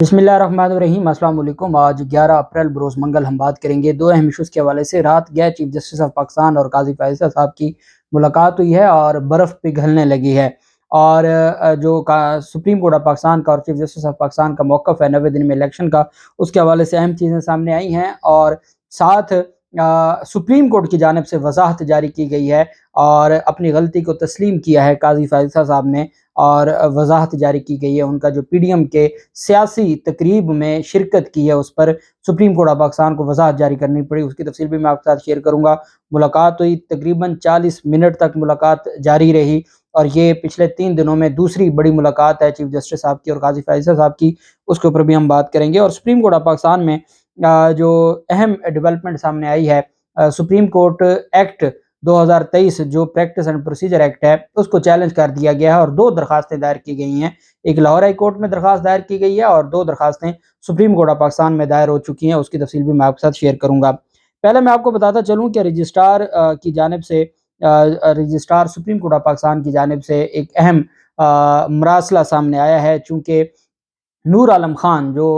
بسم اللہ الرحمن الرحیم۔ السلام علیکم۔ آج 11 اپریل بروز منگل ہم بات کریں گے دو اہم ایشوز کے حوالے سے۔ رات گئے چیف جسٹس آف پاکستان اور قاضی فائز صاحب کی ملاقات ہوئی ہے اور برف پگھلنے لگی ہے، اور جو سپریم کورٹ آف پاکستان کا اور چیف جسٹس آف پاکستان کا موقف ہے 90 دن میں الیکشن کا، اس کے حوالے سے اہم چیزیں سامنے آئی ہیں، اور ساتھ سپریم کورٹ کی جانب سے وضاحت جاری کی گئی ہے اور اپنی غلطی کو تسلیم کیا ہے قاضی فائز صاحب نے، اور وضاحت جاری کی گئی ہے۔ ان کا جو پی ڈی ایم کے سیاسی تقریب میں شرکت کی ہے، اس پر سپریم کورٹ آف پاکستان کو وضاحت جاری کرنی پڑی، اس کی تفصیل بھی میں آپ کے ساتھ شیئر کروں گا۔ ملاقات ہوئی، تقریباً 40 منٹ تک ملاقات جاری رہی، اور یہ پچھلے 3 دنوں میں دوسری بڑی ملاقات ہے چیف جسٹس صاحب کی اور قاضی فائز صاحب کی، اس کے اوپر بھی ہم بات کریں گے۔ اور سپریم کورٹ آف پاکستان میں جو اہم ڈیولپمنٹ سامنے آئی ہے، سپریم کورٹ ایکٹ 2023 جو پریکٹس اینڈ پروسیجر ایکٹ ہے، اس کو چیلنج کر دیا گیا ہے اور 2 درخواستیں دائر کی گئی ہیں۔ ایک لاہور ہائی کورٹ میں درخواست دائر کی گئی ہے اور 2 درخواستیں سپریم کورٹ آف پاکستان میں دائر ہو چکی ہیں، اس کی تفصیل بھی میں آپ کے ساتھ شیئر کروں گا۔ پہلے میں آپ کو بتاتا چلوں کہ رجسٹرار کی جانب سے registrar supreme court of Pakistan کی جانب سے ایک اہم مراسلہ سامنے آیا ہے، چونکہ نور عالم خان جو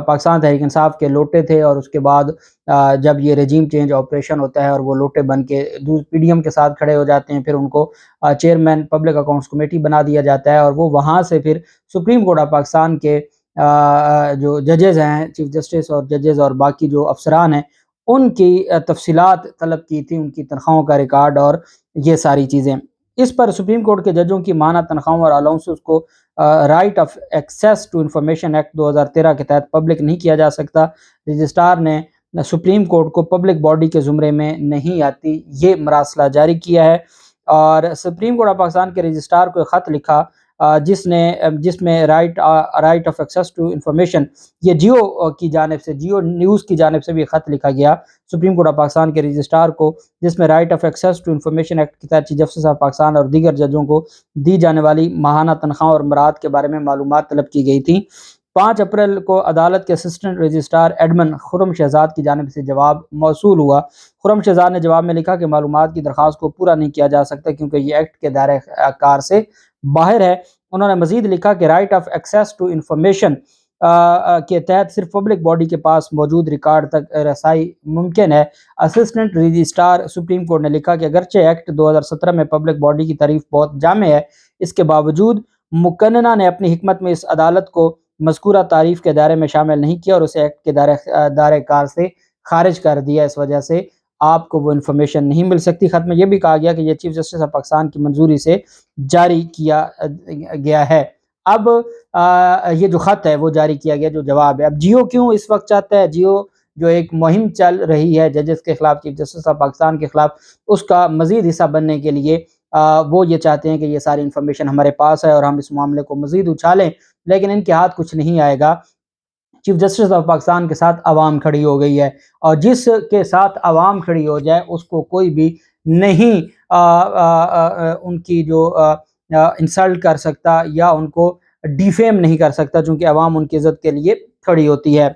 پاکستان تحریک انصاف کے لوٹے تھے، اور اس کے بعد جب یہ رجیم چینج آپریشن ہوتا ہے اور وہ لوٹے بن کے پی ڈی ایم کے ساتھ کھڑے ہو جاتے ہیں، پھر ان کو چیئرمین پبلک اکاؤنٹس کمیٹی بنا دیا جاتا ہے، اور وہ وہاں سے پھر سپریم کورٹ آف پاکستان کے جو ججز ہیں، چیف جسٹس اور ججز اور باقی جو افسران ہیں، ان کی تفصیلات طلب کی تھی، ان کی تنخواہوں کا ریکارڈ اور یہ ساری چیزیں۔ اس پر سپریم کورٹ کے ججوں کی ماہانہ تنخواہوں اور الاؤنسز کو right of access to information act 2013 کے تحت پبلک نہیں کیا جا سکتا۔ رجسٹرار نے سپریم کورٹ کو پبلک باڈی کے زمرے میں نہیں آتی یہ مراسلہ جاری کیا ہے، اور سپریم کورٹ آف پاکستان کے رجسٹرار کو خط لکھا جس میں right of access to information, یہ جیو کی جانب سے، جیو نیوز کی جانب سے بھی خط لکھا گیا سپریم کورٹ آف پاکستان کے رجسٹرار کو، جس میں right of access to information act کے تحت چیف جسٹس آف پاکستان اور دیگر ججوں کو دی جانے والی ماہانہ تنخواہ اور مراعات کے بارے میں معلومات طلب کی گئی تھی۔ 5 اپریل کو عدالت کے اسسٹنٹ رجسٹرار ایڈمن خرم شہزاد کی جانب سے جواب موصول ہوا۔ خرم شہزاد نے جواب میں لکھا کہ معلومات کی درخواست کو پورا نہیں کیا جا سکتا کیونکہ یہ ایکٹ کے دائرہ کار سے باہر ہے۔ انہوں نے مزید لکھا کہ right of access to information کے تحت صرف پبلک باڈی کے پاس موجود ریکارڈ تک رسائی ممکن ہے۔ اسسٹنٹ رجسٹرار سپریم کورٹ نے لکھا کہ اگرچہ ایکٹ 2017 میں پبلک باڈی کی تعریف بہت جامع ہے، اس کے باوجود مقننہ نے اپنی حکمت میں اس عدالت کو مذکورہ تعریف کے دائرے میں شامل نہیں کیا اور اسے ایکٹ کے دائرہ کار سے خارج کر دیا، اس وجہ سے آپ کو وہ انفارمیشن نہیں مل سکتی۔ خط میں یہ بھی کہا گیا کہ یہ چیف جسٹس آف پاکستان کی منظوری سے جاری کیا گیا ہے۔ اب یہ جو خط ہے وہ جاری کیا گیا، جو جواب ہے۔ اب جیو کیوں اس وقت چاہتا ہے، جیو جو ایک مہم چل رہی ہے ججز کے خلاف، چیف جسٹس آف پاکستان کے خلاف، اس کا مزید حصہ بننے کے لیے وہ یہ چاہتے ہیں کہ یہ ساری انفارمیشن ہمارے پاس ہے اور ہم اس معاملے کو مزید اچھالیں، لیکن ان کے ہاتھ کچھ نہیں آئے گا۔ چیف جسٹس آف پاکستان کے ساتھ عوام کھڑی ہو گئی ہے، اور جس کے ساتھ عوام کھڑی ہو جائے اس کو کوئی بھی نہیں ان کی جو انسلٹ کر سکتا یا ان کو ڈیفیم نہیں کر سکتا، چونکہ عوام ان کی عزت کے لیے کھڑی ہوتی ہے۔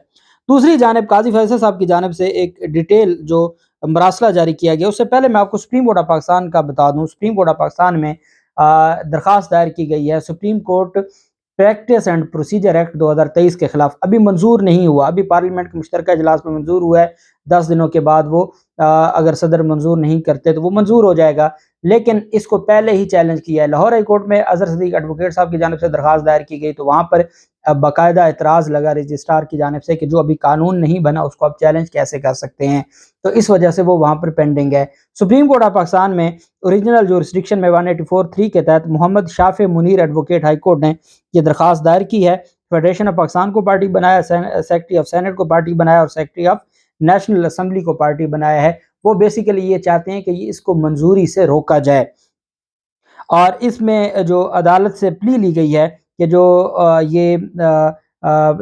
دوسری جانب قاضی فیصل صاحب کی جانب سے ایک ڈیٹیل جو مراسلہ جاری کیا گیا، اس سے پہلے میں آپ کو سپریم کورٹ آف پاکستان کا بتا دوں۔ سپریم کورٹ آف پاکستان میں درخواست دائر کی گئی ہے supreme court practice and procedure act 2023 کے خلاف، ابھی منظور نہیں ہوا، ابھی پارلیمنٹ کے مشترکہ اجلاس میں منظور ہوا ہے، 10 دنوں کے بعد وہ اگر صدر منظور نہیں کرتے تو وہ منظور ہو جائے گا، لیکن اس کو پہلے ہی چیلنج کیا ہے۔ لاہور ہائی کورٹ میں اظہر صدیق ایڈوکیٹ صاحب کی جانب سے درخواست دائر کی گئی تو وہاں پر باقاعدہ اعتراض لگا رجسٹرار کی جانب سے کہ جو ابھی قانون نہیں بنا اس کو آپ چیلنج کیسے کر سکتے ہیں، تو اس وجہ سے وہ وہاں پر پینڈنگ ہے۔ سپریم کورٹ آف پاکستان میں اوریجنل جورسڈکشن میں 184(3) کے تحت محمد شافع منیر ایڈوکیٹ ہائی کورٹ نے یہ درخواست دائر کی ہے۔ فیڈریشن آف پاکستان کو پارٹی بنایا، سیکرٹری آف سینٹ کو پارٹی بنایا اور سیکرٹری آف نیشنل اسمبلی کو پارٹی بنایا ہے۔ وہ بیسیکلی یہ چاہتے ہیں کہ اس کو منظوری سے روکا جائے، اور اس میں جو عدالت سے پلی لی گئی ہے کہ جو یہ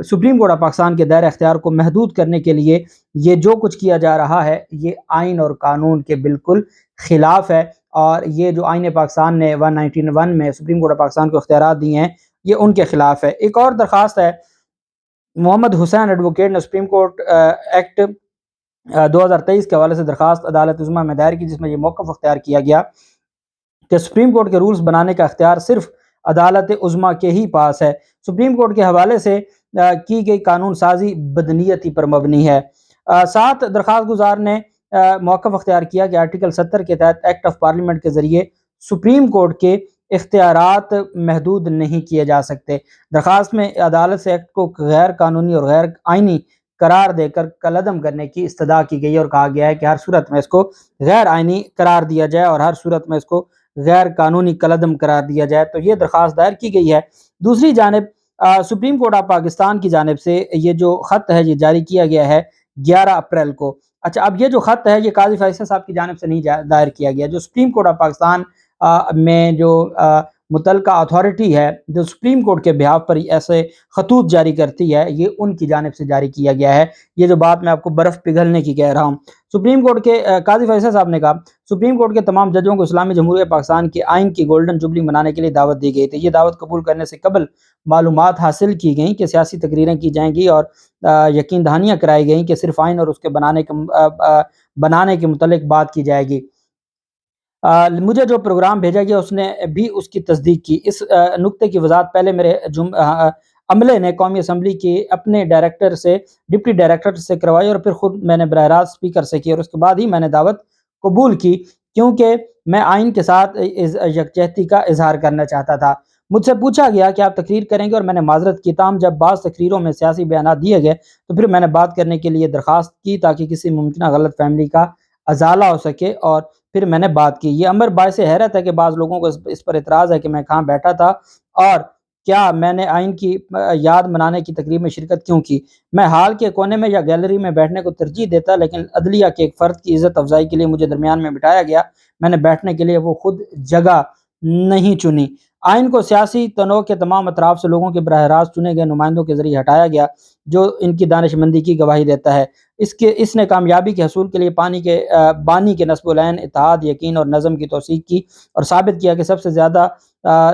سپریم کورٹ آف پاکستان کے دائرہ اختیار کو محدود کرنے کے لیے یہ جو کچھ کیا جا رہا ہے یہ آئین اور قانون کے بالکل خلاف ہے، اور یہ جو آئین پاکستان نے 191 میں سپریم کورٹ آف پاکستان کو اختیارات دیے ہیں یہ ان کے خلاف ہے۔ ایک اور درخواست ہے، محمد حسین ایڈوکیٹ نے سپریم کورٹ ایکٹ 2023 کے حوالے سے درخواست عدالت عظمیٰ میں دائر کی، جس میں یہ موقف اختیار کیا گیا کہ سپریم کورٹ کے رولز بنانے کا اختیار صرف عدالت عظمیٰ کے ہی پاس ہے۔ سپریم کورٹ کے حوالے سے کی گئی قانون سازی بدنیتی پر مبنی ہے۔ 7 درخواست گزار نے موقف اختیار کیا کہ آرٹیکل 70 کے تحت ایکٹ آف پارلیمنٹ کے ذریعے سپریم کورٹ کے اختیارات محدود نہیں کیے جا سکتے۔ درخواست میں عدالت سے ایکٹ کو غیر قانونی اور غیر آئینی قرار دے کر کالعدم کرنے کی استدعا کی گئی اور کہا گیا ہے کہ ہر صورت میں اس کو غیر آئینی قرار دیا جائے اور ہر صورت میں اس کو غیر قانونی کالعدم قرار دیا جائے۔ تو یہ درخواست دائر کی گئی ہے۔ دوسری جانب سپریم کورٹ آف پاکستان کی جانب سے یہ جو خط ہے یہ جاری کیا گیا ہے 11 اپریل کو۔ اچھا، اب یہ جو خط ہے یہ قاضی فیصل صاحب کی جانب سے نہیں دائر کیا گیا۔ جو سپریم کورٹ آف پاکستان میں جو متعلقہ اتھارٹی ہے جو سپریم کورٹ کے بہاف پر ایسے خطوط جاری کرتی ہے، یہ ان کی جانب سے جاری کیا گیا ہے۔ یہ جو بات میں آپ کو برف پگھلنے کی کہہ رہا ہوں، سپریم کورٹ کے قاضی فیصل صاحب نے کہا سپریم کورٹ کے تمام ججوں کو اسلامی جمہوریہ پاکستان کے آئین کی گولڈن جوبلی منانے کے لیے دعوت دی گئی تھی۔ یہ دعوت قبول کرنے سے قبل معلومات حاصل کی گئیں کہ سیاسی تقریریں کی جائیں گی اور یقین دہانیاں کرائی گئیں کہ صرف آئین اور اس کے بنانے کے متعلق بات کی جائے گی۔ مجھے جو پروگرام بھیجا گیا اس نے بھی اس کی تصدیق کی۔ اس نقطے کی وضاحت پہلے میرے عملے نے قومی اسمبلی کے اپنے ڈائریکٹر سے ڈپٹی ڈائریکٹر سے کروائی اور پھر خود میں نے براہ راست اسپیکر سے کی اور اس کے بعد ہی میں نے دعوت قبول کی، کیونکہ میں آئین کے ساتھ یکجہتی کا اظہار کرنا چاہتا تھا۔ مجھ سے پوچھا گیا کہ آپ تقریر کریں گے اور میں نے معذرت کی، تاہم جب بعض تقریروں میں سیاسی بیانات دیے گئے تو پھر میں نے بات کرنے کے لیے درخواست کی تاکہ کسی ممکنہ غلط فہمی کا ازالہ ہو سکے، اور پھر میں نے بات کی۔ یہ امر باعث حیرت ہے کہ بعض لوگوں کو اس پر اعتراض ہے کہ میں کہاں بیٹھا تھا اور کیا میں نے آئین کی یاد منانے کی تقریب میں شرکت کیوں کی۔ میں ہال کے کونے میں یا گیلری میں بیٹھنے کو ترجیح دیتا، لیکن عدلیہ کے ایک فرد کی عزت افزائی کے لیے مجھے درمیان میں بٹھایا گیا۔ میں نے بیٹھنے کے لیے وہ خود جگہ نہیں چنی۔ آئین کو سیاسی تنوع کے تمام اطراف سے لوگوں کے براہ راست چنے گئے نمائندوں کے ذریعے ہٹایا گیا، جو ان کی دانش مندی کی گواہی دیتا ہے۔ اس نے کامیابی کے حصول کے لیے بانی کے نصب العین، اتحاد، یقین اور نظم کی توثیق کی اور ثابت کیا کہ سب سے زیادہ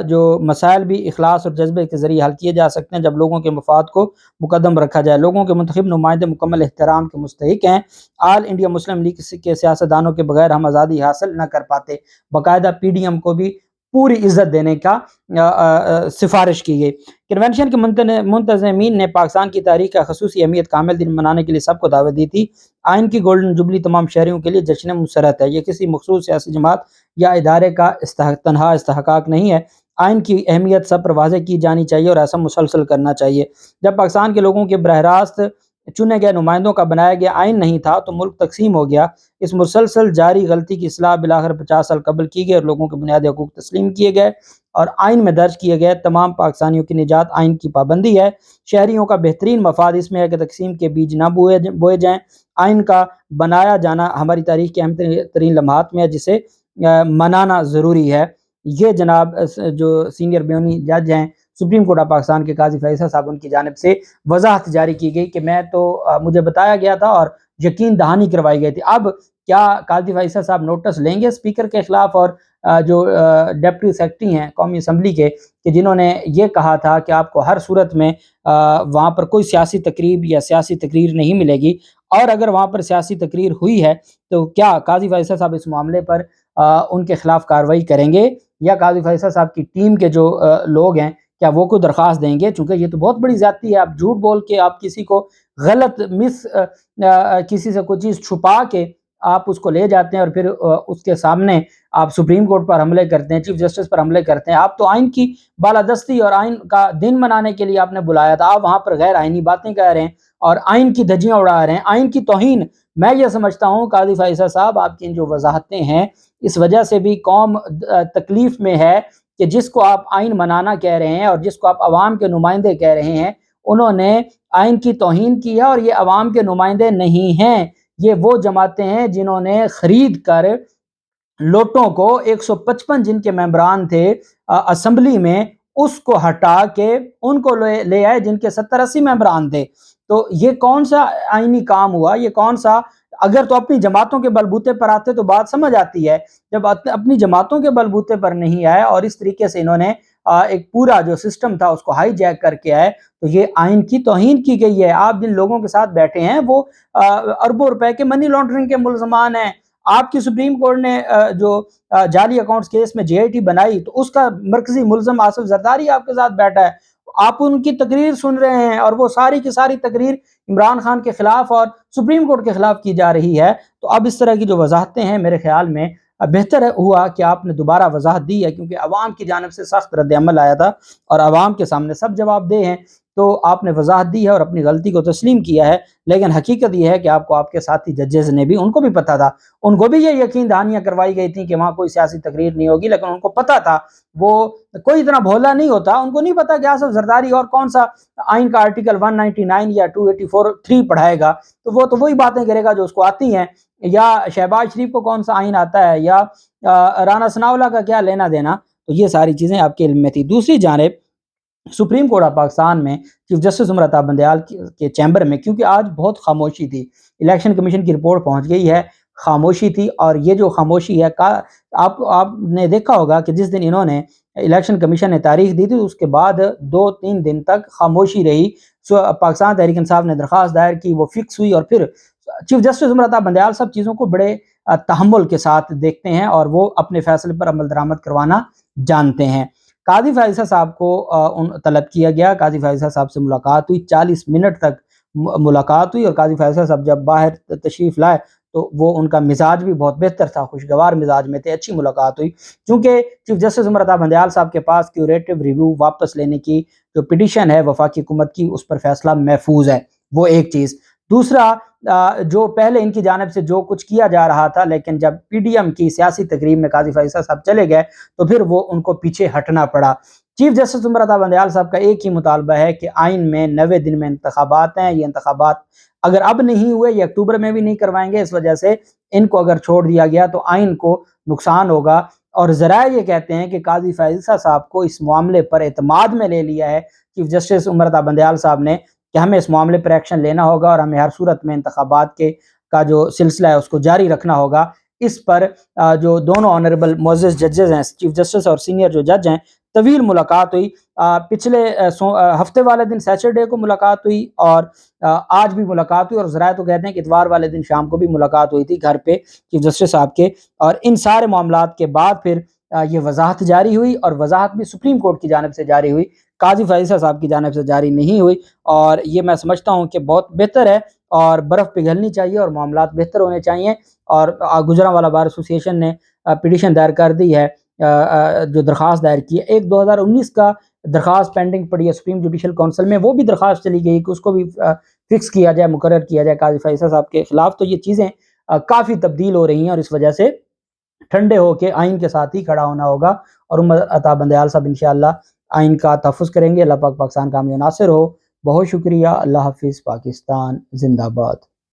جو مسائل بھی اخلاص اور جذبے کے ذریعے حل کیے جا سکتے ہیں جب لوگوں کے مفاد کو مقدم رکھا جائے۔ لوگوں کے منتخب نمائندے مکمل احترام کے مستحق ہیں۔ آل انڈیا مسلم لیگ کے سیاستدانوں کے بغیر ہم آزادی حاصل نہ کر پاتے۔ باقاعدہ پی ڈی ایم کو بھی پوری عزت دینے کا سفارش کی گئی۔ کنونشن کے منتظمین نے پاکستان کی تاریخ کا خصوصی اہمیت کا حامل دن منانے کے لیے سب کو دعوت دی تھی۔ آئین کی گولڈن جوبلی تمام شہریوں کے لیے جشن مسرت ہے۔ یہ کسی مخصوص سیاسی جماعت یا ادارے کا تنہا استحقاق نہیں ہے۔ آئین کی اہمیت سب پر واضح کی جانی چاہیے اور ایسا مسلسل کرنا چاہیے۔ جب پاکستان کے لوگوں کے براہ راست چنے گئے نمائندوں کا بنایا گیا آئین نہیں تھا تو ملک تقسیم ہو گیا۔ اس مسلسل جاری غلطی کی اصلاح بالآخر 50 سال قبل کی گئی اور لوگوں کے بنیادی حقوق تسلیم کیے گئے اور آئین میں درج کیے گئے تمام پاکستانیوں کی نجات آئین کی پابندی ہے۔ شہریوں کا بہترین مفاد اس میں ہے کہ تقسیم کے بیج نہ بوئے جائیں۔ آئین کا بنایا جانا ہماری تاریخ کے اہم ترین لمحات میں ہے جسے منانا ضروری ہے۔ یہ جناب جو سینئر بیونی جج ہیں سپریم کورٹ آف پاکستان کے قاضی فیصل صاحب، ان کی جانب سے وضاحت جاری کی گئی کہ میں تو مجھے بتایا گیا تھا اور یقین دہانی کروائی گئی تھی۔ اب کیا قاضی فیصل صاحب نوٹس لیں گے اسپیکر کے خلاف اور جو ڈپٹی سیکرٹری ہیں قومی اسمبلی کے کہ جنہوں نے یہ کہا تھا کہ آپ کو ہر صورت میں وہاں پر کوئی سیاسی تقریب یا سیاسی تقریر نہیں ملے گی، اور اگر وہاں پر سیاسی تقریر ہوئی ہے تو کیا قاضی فیصل صاحب اس معاملے پر ان کے خلاف کارروائی کریں گے یا قاضی فیصل صاحب کی ٹیم کے جو لوگ ہیں کیا وہ کوئی درخواست دیں گے؟ چونکہ یہ تو بہت بڑی زیادتی ہے۔ آپ جھوٹ بول کے آپ کسی کو غلط کسی سے کوئی چیز چھپا کے آپ اس کو لے جاتے ہیں اور پھر اس کے سامنے آپ سپریم کورٹ پر حملے کرتے ہیں، چیف جسٹس پر حملے کرتے ہیں۔ آپ تو آئین کی بالادستی اور آئین کا دن منانے کے لیے آپ نے بلایا تھا، آپ وہاں پر غیر آئینی باتیں کہہ رہے ہیں اور آئین کی دھجیاں اڑا رہے ہیں، آئین کی توہین۔ میں یہ سمجھتا ہوں قاضی فیصل صاحب آپ کی جو وضاحتیں ہیں اس وجہ سے بھی قوم تکلیف میں ہے کہ جس کو آپ آئین منانا کہہ رہے ہیں اور جس کو آپ عوام کے نمائندے کہہ رہے ہیں انہوں نے آئین کی توہین کی ہے، اور یہ عوام کے نمائندے نہیں ہیں، یہ وہ جماعتیں ہیں جنہوں نے خرید کر لوٹوں کو 155 جن کے ممبران تھے اسمبلی میں اس کو ہٹا کے ان کو لے آئے جن کے 70-80 ممبران تھے۔ تو یہ کون سا آئینی کام ہوا؟ یہ کون سا؟ اگر تو اپنی جماعتوں کے بلبوتے پر آتے تو بات سمجھ آتی ہے، جب اپنی جماعتوں کے بلبوتے پر نہیں آئے اور اس طریقے سے انہوں نے ایک پورا جو سسٹم تھا اس کو ہائی جیک کر کے آئے تو یہ آئین کی توہین کی گئی ہے۔ آپ جن لوگوں کے ساتھ بیٹھے ہیں وہ اربوں روپے کے منی لانڈرنگ کے ملزمان ہیں۔ آپ کی سپریم کورٹ نے جو جعلی اکاؤنٹس کیس میں جے آئی ٹی بنائی تو اس کا مرکزی ملزم آصف زرداری آپ کے ساتھ بیٹھا ہے۔ آپ ان کی تقریر سن رہے ہیں اور وہ ساری کی ساری تقریر عمران خان کے خلاف اور سپریم کورٹ کے خلاف کی جا رہی ہے. تو اب اس طرح کی جو وضاحتیں ہیں میرے خیال میں بہتر ہوا کہ آپ نے دوبارہ وضاحت دی ہے، کیونکہ عوام کی جانب سے سخت رد عمل آیا تھا اور عوام کے سامنے سب جواب دہ ہیں. تو آپ نے وضاحت دی ہے اور اپنی غلطی کو تسلیم کیا ہے، لیکن حقیقت یہ ہے کہ آپ کو آپ کے ساتھی ججز نے بھی، ان کو بھی پتا تھا، ان کو بھی یہ یقین دہانیاں کروائی گئی تھیں کہ وہاں کوئی سیاسی تقریر نہیں ہوگی، لیکن ان کو پتا تھا. وہ کوئی اتنا بھولا نہیں ہوتا، ان کو نہیں پتا کہ آصف زرداری اور کون سا آئین کا آرٹیکل 199 یا 284(3) پڑھائے گا. تو وہ تو وہی باتیں کرے گا جو اس کو آتی ہیں، یا شہباز شریف کو کون سا آئین آتا ہے، یا رانا ثناءاللہ کا کیا لینا دینا. تو یہ ساری چیزیں آپ کے علم میں تھی. دوسری جانب سپریم کورٹ آف پاکستان میں چیف جسٹس عمر عطا بندیال کے چیمبر میں، کیونکہ آج بہت خاموشی تھی، الیکشن کمیشن کی رپورٹ پہنچ گئی ہے، خاموشی تھی. اور یہ جو خاموشی ہے، آپ نے دیکھا ہوگا کہ جس دن انہوں نے الیکشن کمیشن نے تاریخ دی تھی اس کے بعد 2-3 دن تک خاموشی رہی. پاکستان تحریک انصاف نے درخواست دائر کی، وہ فکس ہوئی، اور پھر چیف جسٹس عمر عطا بندیال سب چیزوں کو بڑے تحمل کے ساتھ دیکھتے ہیں اور وہ اپنے فیصلے پر عمل درآمد کروانا جانتے ہیں. قاضی فائزہ صاحب کو طلب کیا گیا، قاضی فائزہ صاحب سے ملاقات ہوئی، 40 منٹ تک ملاقات ہوئی، اور قاضی فائزہ صاحب جب باہر تشریف لائے تو وہ ان کا مزاج بھی بہت بہتر تھا، خوشگوار مزاج میں تھے، اچھی ملاقات ہوئی. چونکہ چیف جسٹس عمر عطا بندیال صاحب کے پاس کیوریٹو ریویو واپس لینے کی جو پٹیشن ہے وفاقی حکومت کی، اس پر فیصلہ محفوظ ہے، وہ ایک چیز. دوسرا، جو پہلے ان کی جانب سے جو کچھ کیا جا رہا تھا، لیکن جب پی ڈی ایم کی سیاسی تقریب میں قاضی فائزہ صاحب چلے گئے تو پھر وہ ان کو پیچھے ہٹنا پڑا. چیف جسٹس عمر عطا بندیال صاحب کا ایک ہی مطالبہ ہے کہ آئین میں 90 دن میں انتخابات ہیں، یہ انتخابات اگر اب نہیں ہوئے، یہ اکتوبر میں بھی نہیں کروائیں گے، اس وجہ سے ان کو اگر چھوڑ دیا گیا تو آئین کو نقصان ہوگا. اور ذرائع یہ کہتے ہیں کہ قاضی فائزہ صاحب کو اس معاملے پر اعتماد میں لے لیا ہے چیف جسٹس عمر عطا بندیال صاحب نے کہ ہمیں اس معاملے پر ایکشن لینا ہوگا اور ہمیں ہر صورت میں انتخابات کا جو سلسلہ ہے اس کو جاری رکھنا ہوگا. اس پر جو دونوں آنریبل معزز ججز ہیں، چیف جسٹس اور سینئر جو جج ہیں، طویل ملاقات ہوئی. پچھلے ہفتے والے دن سیچرڈے کو ملاقات ہوئی، اور آج بھی ملاقات ہوئی، اور ذرائع تو کہتے ہیں کہ اتوار والے دن شام کو بھی ملاقات ہوئی تھی گھر پہ چیف جسٹس صاحب کے. اور ان سارے معاملات کے بعد پھر یہ وضاحت جاری ہوئی، اور وضاحت بھی سپریم کورٹ کی جانب سے جاری ہوئی، قاضی فائزہ صاحب کی جانب سے جاری نہیں ہوئی. اور یہ میں سمجھتا ہوں کہ بہت بہتر ہے، اور برف پگھلنی چاہیے اور معاملات بہتر ہونے چاہیے. اور گجرانوالہ بار ایسوسی ایشن نے پٹیشن دائر کر دی ہے، جو درخواست دائر کی ہے. ایک 2019 کا درخواست پینڈنگ پڑی ہے سپریم جوڈیشل کونسل میں، وہ بھی درخواست چلی گئی کہ اس کو بھی فکس کیا جائے، مقرر کیا جائے قاضی فائزہ صاحب کے خلاف. تو یہ چیزیں کافی تبدیل ہو رہی ہیں، اور اس وجہ سے ٹھنڈے ہو کے آئین کے ساتھ ہی کھڑا ہونا ہوگا. اور عمر عطا بندیال صاحب انشاءاللہ آئین کا تحفظ کریں گے. اللہ پاک پاکستان کا حامی و ناصر ہو. بہت شکریہ. اللہ حافظ. پاکستان زندہ باد.